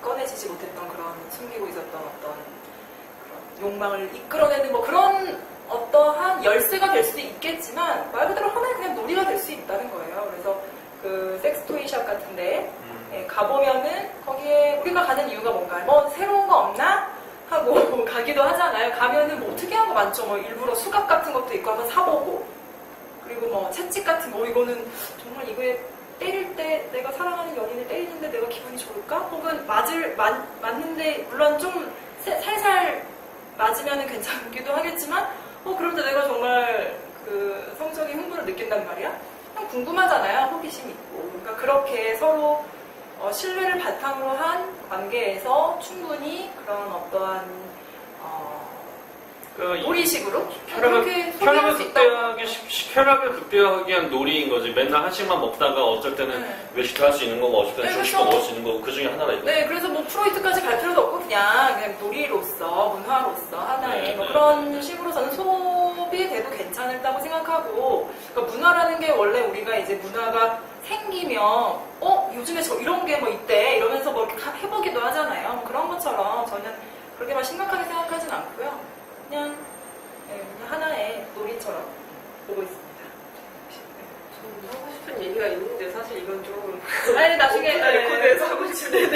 꺼내지지 못했던 그런 숨기고 있었던 어떤 그런 욕망을 이끌어내는 뭐 그런 어떠한 열쇠가 될 수도 있겠지만 말 그대로 하나의 그냥 놀이가 될 수 있다는 거예요. 그래서 그 섹스토이샵 같은데 가보면은 거기에 우리가 가는 이유가 뭔가 뭐 새로운 거 없나? 하고 가기도 하잖아요. 가면은 뭐 특이한 거 많죠. 뭐 일부러 수갑 같은 것도 있고 한번 사보고 그리고 뭐 채찍 같은 거 이거는 정말 이거에 때릴 때 내가 사랑하는 연인을 때리는데 내가 기분이 좋을까? 혹은 맞는데 물론 좀 살살 맞으면 괜찮기도 하겠지만 그런데 내가 정말 그 성적인 흥분을 느낀단 말이야? 그냥 궁금하잖아요. 호기심 있고. 그러니까 그렇게 서로 신뢰를 바탕으로 한 관계에서 충분히 그런 어떠한 놀이식으로 혈압을 극대화하기 위한 놀이인 거지. 맨날 한식만 먹다가 어쩔 때는 외식도 할 수 있는 거고 어쩔 때는 중식도 먹을 수 있는 거고 그 중에 하나라 이거. 네, 그래서 뭐 프로이트까지 갈 필요도 없고 그냥 놀이로서 문화로서 하나의 뭐 그런 식으로 저는 소비 돼도 괜찮다고 생각하고 그러니까 문화라는 게 원래 우리가 이제 문화가 생기면 요즘에 저 이런 게 뭐 있대 이러면서 뭐 이렇게 해보기도 하잖아요. 뭐 그런 것처럼 저는 그렇게 막 심각하게 생각하진 않고요. 그냥 하나의 놀이처럼 보고 있습니다. 저는 하고 싶은 얘기가 있는데 사실 이건 좀 아니 나중에 레코드에서 하고 싶은데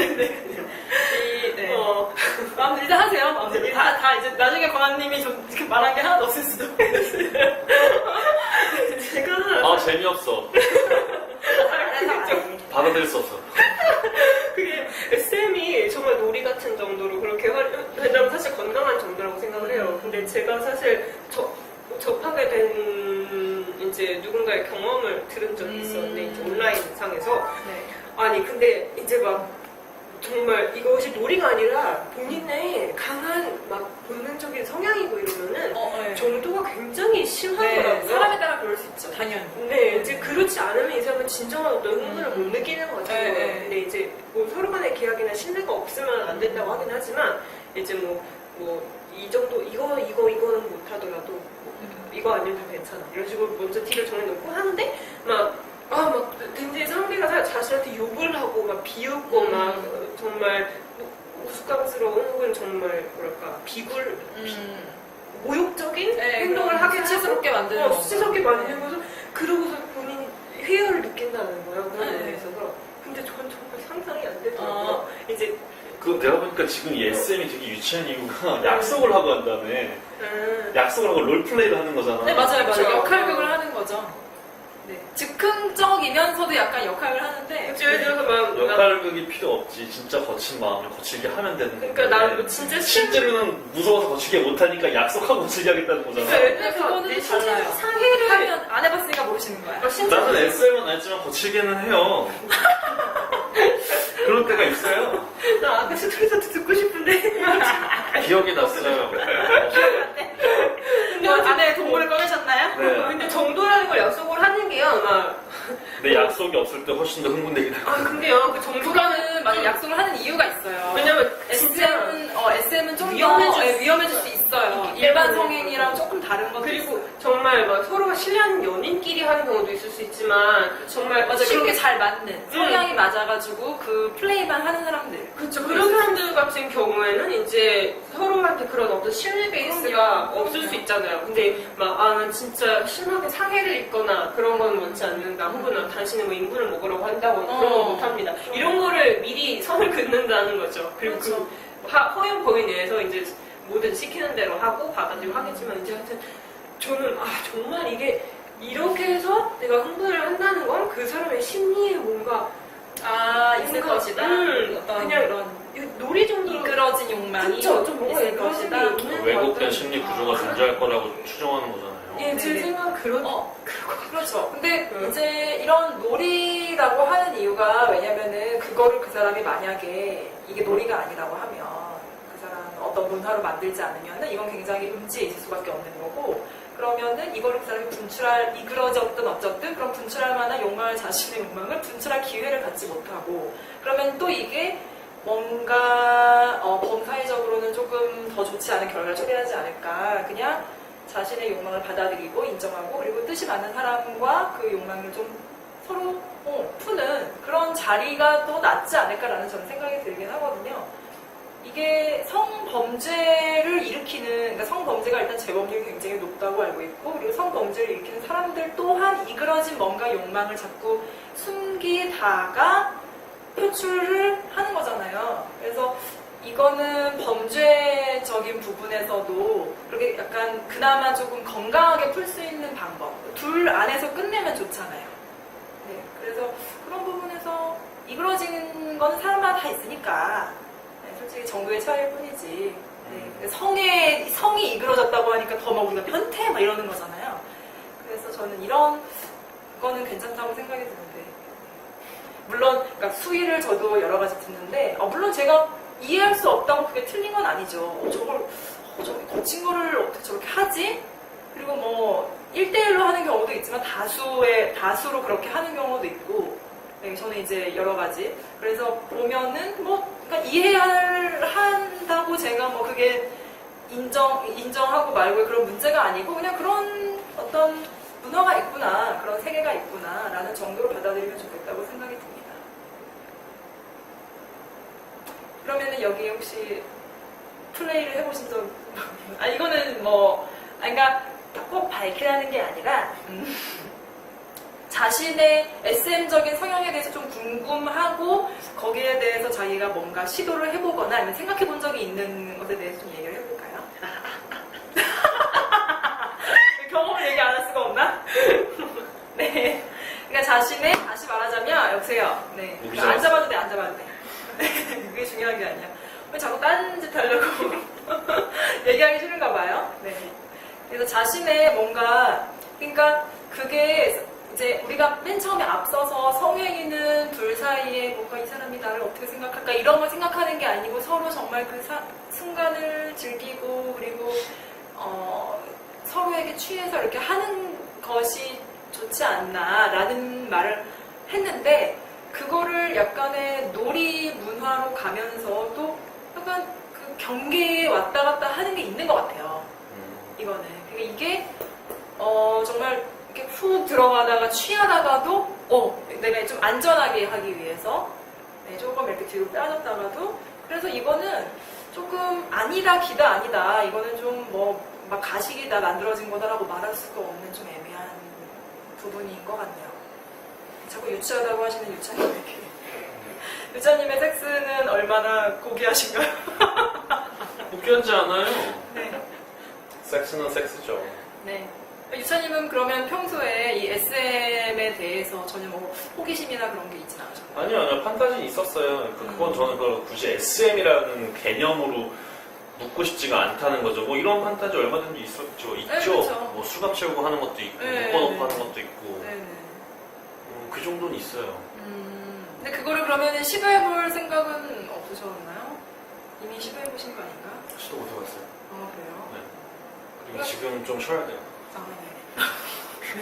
네네네. 마음대로 이제 하세요. 마음대로 다 이제 나중에 권한님이 좀 이렇게 말한 게 하나도 없을 수도. 제가 재미없어. 받아들일 수 없어. 그게 SM이 정말 놀이 같은 정도로 그렇게 왜냐면 사실 건강한 정도라고 생각을 해요. 근데 제가 사실 접하게 된 이제 누군가의 경험을 들은 적이 있었는데 이제 온라인상에서 아니 근데 이제 막 정말 이것이 놀이가 아니라 본인의 강한 막 본능적인 성향이고 이러면은 정도가 굉장히 심하더라고요. 네, 사람에 따라 그럴 수 있죠. 당연히. 네, 이제 그렇지 않으면 이 사람은 진정한 어떤 흥분을 못 느끼는 거죠. 근데 이제 뭐 서로 간의 계약이나 신뢰가 없으면 안 된다고 하긴 하지만 이제 이 정도 이거는 못 하더라도 이거 아니면 다 괜찮아. 이런 식으로 먼저 딜을 정해놓고 하는데 막 굉장히 상대가 자신한테 욕을 하고 막 비웃고 막 정말 우스꽝스러운 혹은 정말 뭐랄까 모욕적인 행동을 하게 수치스럽게 만드는 수치스럽게 만들면서 그러고서 본인이 회의를 느낀다는 거예요. 그런 거에 있어서. 근데 전 정말 상상이 안 되더라고요. 이제 내가 보니까 지금 이 SM이 되게 유치한 이유가 약속을 하고 한다며. 약속을 하고 롤플레이를 하는 거잖아. 네, 맞아요. 역할극을 하는 거죠. 네. 즉흥적이면서도 약간 역할을 하는데. 역할극이 필요 없지. 진짜 거친 마음을 거칠게 하면 되는 거야. 그러니까 난 진짜 실제로는 무서워서 거칠게 못하니까 약속하고 거칠게 하겠다는 거잖아. 그거는 달라요. 상해를 하면 안 해봤으니까 모르시는 거야. 나는 SM은 안 했지만 거칠게는 해요. 그럴 때가 있어요. 나 아까 스토리서도 듣고 싶은데 기억이 났어요. 근데 안에 동물을 꺼내셨나요? 네. 근데 정도라는 걸 약속을 하는 게요 아마 내 약속이 없을 때 훨씬 더 흥분되긴 할 거예요. 근데요 그 정도가는 맞아 약속을 하는 이유가 있어요. 왜냐면 SM은 좀 위험해질 수 있어요. 일반 성행이랑 조금 다른 거 그리고 정말 막 서로가 신뢰하는 연인끼리 하는 경우도 있을 수 있지만 정말 맞아 그렇게 잘 맞는 성향이 맞아가지고 그 플레이만 하는 사람들. 그렇죠. 그런 사람들 같은 경우에는 이제 서로한테 그런 어떤 신뢰 베이스가 없을 수 있잖아요. 근데 난 진짜 심하게 상해를 입거나 그런 건 원치 않는다. 혹은 당신은 뭐 인분을 먹으라고 한다거나 그런 건 못합니다. 이런 거를 미리 선을 긋는다는 거죠. 그리고 그렇죠. 허용 범위 내에서 이제 뭐든 시키는 대로 하고 받아들이고 하겠지만 이제 하여튼 저는 정말 이게 이렇게 해서 내가 흥분을 한다는 건 그 사람의 심리에 뭔가 있을 것이다. 어떤 그냥 그런 놀이 정도로 이끌어진 욕망이 그쵸, 좀 뭔가 있을 것이다. 왜곡된 심리 구조가 존재할 거라고 추정하는 거잖아요. 예, 제 생각은 그렇죠. 근데 이제 이런 놀이라고 하는 이유가 왜냐면은 그거를 그 사람이 만약에 이게 놀이가 아니라고 하면 그 사람 어떤 문화로 만들지 않으면은 이건 굉장히 음지에 있을 수밖에 없는 거고 그러면은 이거를 그 사람이 이끌어졌든 어쨌든 그런 분출할 만한 자신의 욕망을 분출할 기회를 갖지 못하고 그러면 또 이게 뭔가 범사회적으로는 조금 더 좋지 않은 결과를 초래하지 않을까. 그냥 자신의 욕망을 받아들이고 인정하고 그리고 뜻이 맞는 사람과 그 욕망을 좀 서로 푸는 그런 자리가 더 낫지 않을까라는 저는 생각이 들긴 하거든요. 이게 성범죄를 일으키는, 그러니까 성범죄가 일단 재범률이 굉장히 높다고 알고 있고, 그리고 성범죄를 일으키는 사람들 또한 이그러진 뭔가 욕망을 자꾸 숨기다가 표출을 하는 거잖아요. 그래서 이거는 범죄적인 부분에서도 그렇게 약간 그나마 조금 건강하게 풀 수 있는 방법, 둘 안에서 끝내면 좋잖아요. 네, 그래서 그런 부분에서 이그러진 건 사람마다 다 있으니까 솔직히 정도의 차이일 뿐이지. 네, 성이 이그러졌다고 하니까 더 막 우리가 변태 막 이러는 거잖아요. 그래서 저는 이런 거는 괜찮다고 생각이 드는데, 물론 그러니까 수위를 저도 여러 가지 듣는데, 물론 제가 이해할 수 없다고 그게 틀린 건 아니죠. 저렇게 거친 거를 어떻게 저렇게 하지? 그리고 뭐 1대1로 하는 경우도 있지만 다수로 그렇게 하는 경우도 있고, 네, 저는 이제 여러 가지. 그래서 보면은 그러니까 이해한다고 제가 뭐 그게 인정하고 말고 그런 문제가 아니고, 그냥 그런 어떤 문화가 있구나, 그런 세계가 있구나라는 정도로 받아들이면 좋겠다고 생각이 듭니다. 그러면은 여기 혹시 플레이를 해보신 적, 이거는 그러니까 꼭 밝히라는 게 아니라, 자신의 SM적인 성향에 대해서 좀 궁금하고 거기에 대해서 자기가 뭔가 시도를 해보거나 아니면 생각해 본 적이 있는 것에 대해서 좀 얘기를 해볼까요? 경험을 얘기 안 할 수가 없나? 네. 그러니까 다시 말하자면, 여보세요. 네. 앉아봐도 돼, 앉아봐도 돼. 그게 중요한 게 아니야. 왜 자꾸 딴짓 하려고 얘기하기 싫은가 봐요. 네. 그래서 자신의 뭔가, 그러니까 그게 이제 우리가 맨 처음에 앞서서 성행위는 둘 사이에 뭔가 이 사람이 나를 어떻게 생각할까 이런 걸 생각하는 게 아니고 서로 정말 그 순간을 즐기고, 그리고 서로에게 취해서 이렇게 하는 것이 좋지 않나라는 말을 했는데, 그거를 약간의 놀이 문화로 가면서도 약간 그 경계에 왔다 갔다 하는 게 있는 것 같아요. 이거는. 그러니까 이게 정말 이렇게 훅 들어가다가 취하다가도 내가 좀 안전하게 하기 위해서 조금 이렇게 뒤로 빼앗았다가도, 그래서 이거는 조금 아니다 기다 아니다, 이거는 좀 막 가식이다 만들어진 거다라고 말할 수가 없는 좀 애매한 부분인 것 같네요. 자꾸 유치하다고 하시는 유차님에게, 유차님의 섹스는 얼마나 고귀하신가요? 웃기지 않아요. 네. 섹스는 섹스죠. 네. 유차님은 그러면 평소에 이 SM에 대해서 전혀 호기심이나 그런 게 있진 않으셨나요? 아니요. 판타지 있었어요. 그건 저는 굳이 SM이라는 개념으로 묻고 싶지가 않다는 거죠. 이런 판타지 얼마든지 있죠. 네, 그렇죠. 수갑 채우고 하는 것도 있고, 네, 묶어놓고 네. 하는 것도 있고, 네네. 그 정도는 있어요. 근데 그거를 그러면 시도해볼 생각은 없으셨나요? 이미 시도해보신 거 아닌가? 시도 못 해봤어요. 그래요? 네. 그리고 지금 좀 쉬어야 돼요. 네.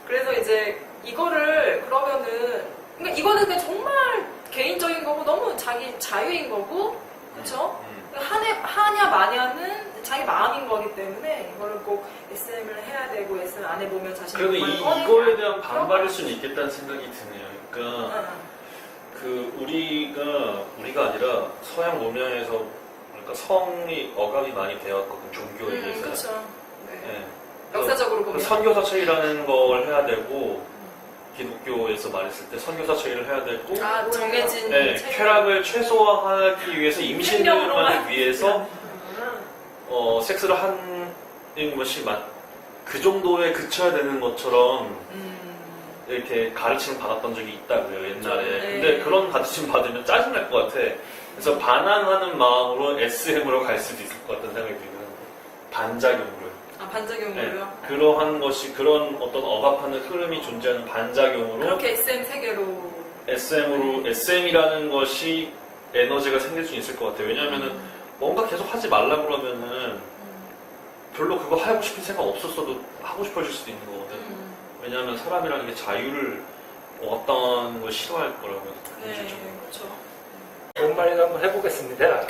그래서 이제 이거를 그러면은, 그러니까 이거는 그냥 정말 개인적인 거고 너무 자기 자유인 거고, 그렇죠? 하냐 마냐는 자기 마음인 거기 때문에 이거를 꼭 SM을 해야 되고 SM 안 해보면 자신이 그래도 이거에 대한 반발일 수는 있겠다는 생각이 드네요. 그러니까 우리가 아니라 서양 문명에서, 그러니까 성이 억압이 많이 되었거든, 종교에 대해서. 그렇죠. 네. 네. 역사적으로 보면 선교사체이라는 걸 해야 되고, 기독교에서 말했을 때 선교사체를 해야 되고, 정해진 쾌락을 최소화하기 위해서 임신을 위해서 섹스를 하는 것이 그 정도에 그쳐야 되는 것처럼 이렇게 가르침을 받았던 적이 있다고요, 옛날에. 네. 근데 그런 가르침 받으면 짜증날 것 같아. 그래서 반항하는 마음으로 SM으로 갈 수도 있을 것 같다는 생각이 들어요. 반작용으로. 반작용으로요? 네, 그러한 것이, 그런 어떤 억압하는 흐름이 존재하는 반작용으로, 그렇게 SM 세계로 SM이라는 것이 에너지가 생길 수 있을 것 같아요. 왜냐면은 뭔가 계속 하지 말라 그러면은 별로 그거 하고 싶은 생각 없었어도 하고 싶어질 수도 있는 거거든. 왜냐하면 사람이라는 게 자유를 어떤 걸 싫어할 거라고요. 그렇죠. 좋은 말을 한번 해보겠습니다.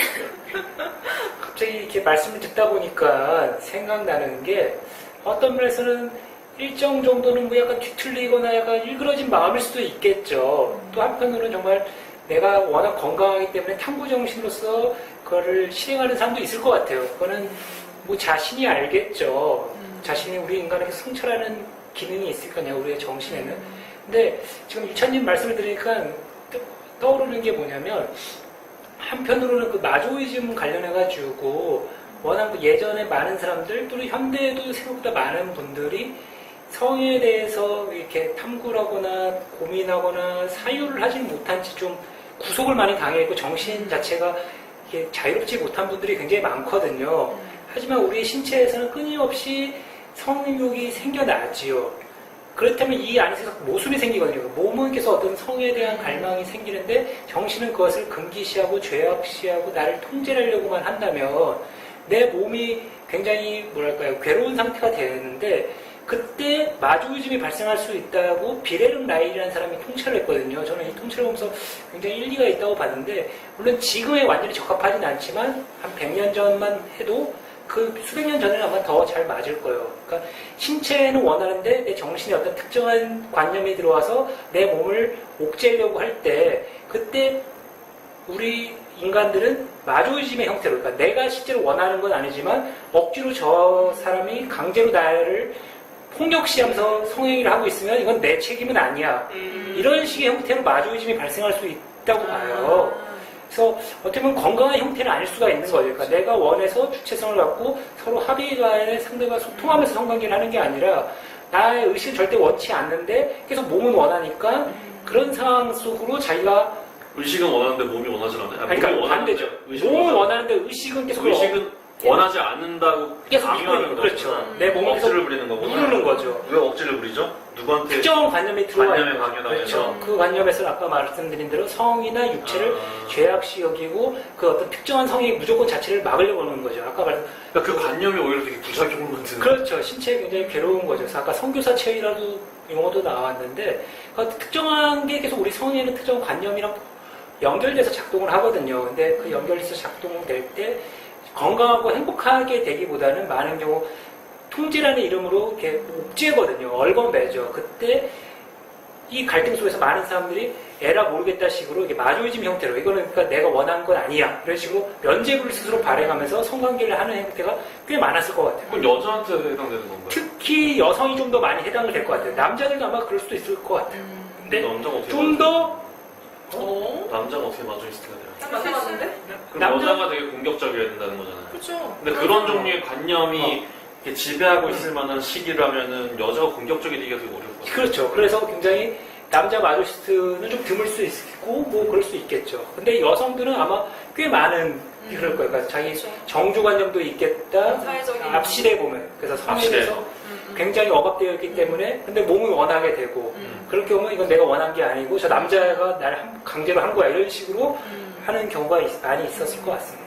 갑자기 이렇게 말씀을 듣다 보니까 생각나는 게, 어떤 면에서는 일정 정도는 뭐 약간 뒤틀리거나 약간 일그러진 마음일 수도 있겠죠. 또 한편으로는 정말 내가 워낙 건강하기 때문에 탐구 정신으로서 그거를 실행하는 사람도 있을 것 같아요. 그거는 뭐 자신이 알겠죠. 자신이 우리 인간에게 성찰하는 기능이 있을 거냐, 우리의 정신에는. 근데 지금 유찬님 말씀을 들으니까 떠오르는 게 뭐냐면, 한편으로는 그 마조이즘 관련해가지고 워낙 그 예전에 많은 사람들, 또는 현대에도 생각보다 많은 분들이 성에 대해서 이렇게 탐구를 하거나 고민하거나 사유를 하지는 못한 채 좀 구속을 많이 당했고 정신 자체가 이렇게 자유롭지 못한 분들이 굉장히 많거든요. 하지만 우리의 신체에서는 끊임없이 성욕이 생겨나지요. 그렇다면 이 안에서 모순이 생기거든요. 몸은 계속 어떤 성에 대한 갈망이 생기는데 정신은 그것을 금기시하고 죄악시하고 나를 통제하려고만 한다면 내 몸이 굉장히 뭐랄까요, 괴로운 상태가 되는데 그때 마조이즘이 발생할 수 있다고 비레름 라일이라는 사람이 통찰을 했거든요. 저는 이 통찰을 보면서 굉장히 일리가 있다고 봤는데, 물론 지금에 완전히 적합하진 않지만 한 100년 전만 해도 그 수백 년 전에는 아마 더 잘 맞을 거예요. 그러니까 신체는 원하는데 내 정신에 어떤 특정한 관념이 들어와서 내 몸을 옥죄려고 할 때, 그때 우리 인간들은 마조이즘의 형태로, 그러니까 내가 실제로 원하는 건 아니지만 억지로 저 사람이 강제로 나를 폭력시하면서 성행위를 하고 있으면 이건 내 책임은 아니야. 이런 식의 형태로 마조이즘이 발생할 수 있다고 봐요. 그래서 어떻게 보면 건강한 형태는 아닐 수가 있는 거예요. 그러니까 내가 원해서 주체성을 갖고 서로 합의간에 상대가 소통하면서 성관계를 하는 게 아니라 나의 의식을 절대 원치 않는데 계속 몸은 원하니까 그런 상황 속으로 자기가 의식은 원하는데 몸이 원하지 않아요? 그러니까 반대죠. 몸은 원하는데 의식은 계속 의식은 원하지 않는다고 계속 강요하는 그렇죠. 거구나. 내 몸을 억지를 부리는 거구나. 누르는 거죠. 왜 억지를 부리죠? 누구한테? 특정한 관념이 들어와 관념에 있는 거죠. 강요당해서. 그렇죠. 그 관념에서 아까 말씀드린 대로 성이나 육체를 죄악시 여기고 그 어떤 특정한 성의 무조건 자체를 막으려고 하는 거죠. 아까 말씀 그러니까 그 관념이 오히려 되게 부작용을 만드는. 그렇죠. 신체에 굉장히 괴로운 거죠. 그래서 아까 성교사 체위라도 용어도 나왔는데 그러니까 특정한 게 계속 우리 성에는 특정한 관념이랑 연결돼서 작동을 하거든요. 근데 그 연결돼서 작동될 때 건강하고 행복하게 되기보다는 많은 경우 통제라는 이름으로 이렇게 옥죄거든요. 얼건매죠. 그때 이 갈등 속에서 많은 사람들이 에라 모르겠다 식으로 이게 마조이즘 형태로 이거는 그러니까 내가 원한 건 아니야. 이런 식으로 면죄부를 스스로 발행하면서 성관계를 하는 형태가 꽤 많았을 것 같아요. 그럼 여자한테 해당되는 건가요? 특히 여성이 좀 더 많이 해당을 될 것 같아요. 남자들도 아마 그럴 수도 있을 것 같아요. 근데 남자가 어떻게 좀 더 남자가 어떻게 마조이스트가 돼요? 딱 맞았는데? 그럼 여자가 되게 공격적이어야 된다는 거잖아요. 그렇죠. 근데 그런 종류의 관념이 이렇게 지배하고 있을 만한 시기라면은 여자가 공격적이 되기가 되게 어려울 것 같아요. 그렇죠. 그래서 굉장히 남자 마조시스트는 좀 드물 수 있고 뭐 그럴 수 있겠죠. 근데 여성들은 아마 꽤 많은 그럴 거예요. 그러니까 자기 그렇죠. 정주관념도 있겠다. 사회적인 앞시대 보면 그래서 성에 앞시대. 대해서 굉장히 억압되어 있기 때문에 근데 몸을 원하게 되고 그렇게 보면 이건 내가 원한 게 아니고 저 남자가 나를 강제로 한 거야 이런 식으로 하는 경우가 많이 있었을 것 같습니다.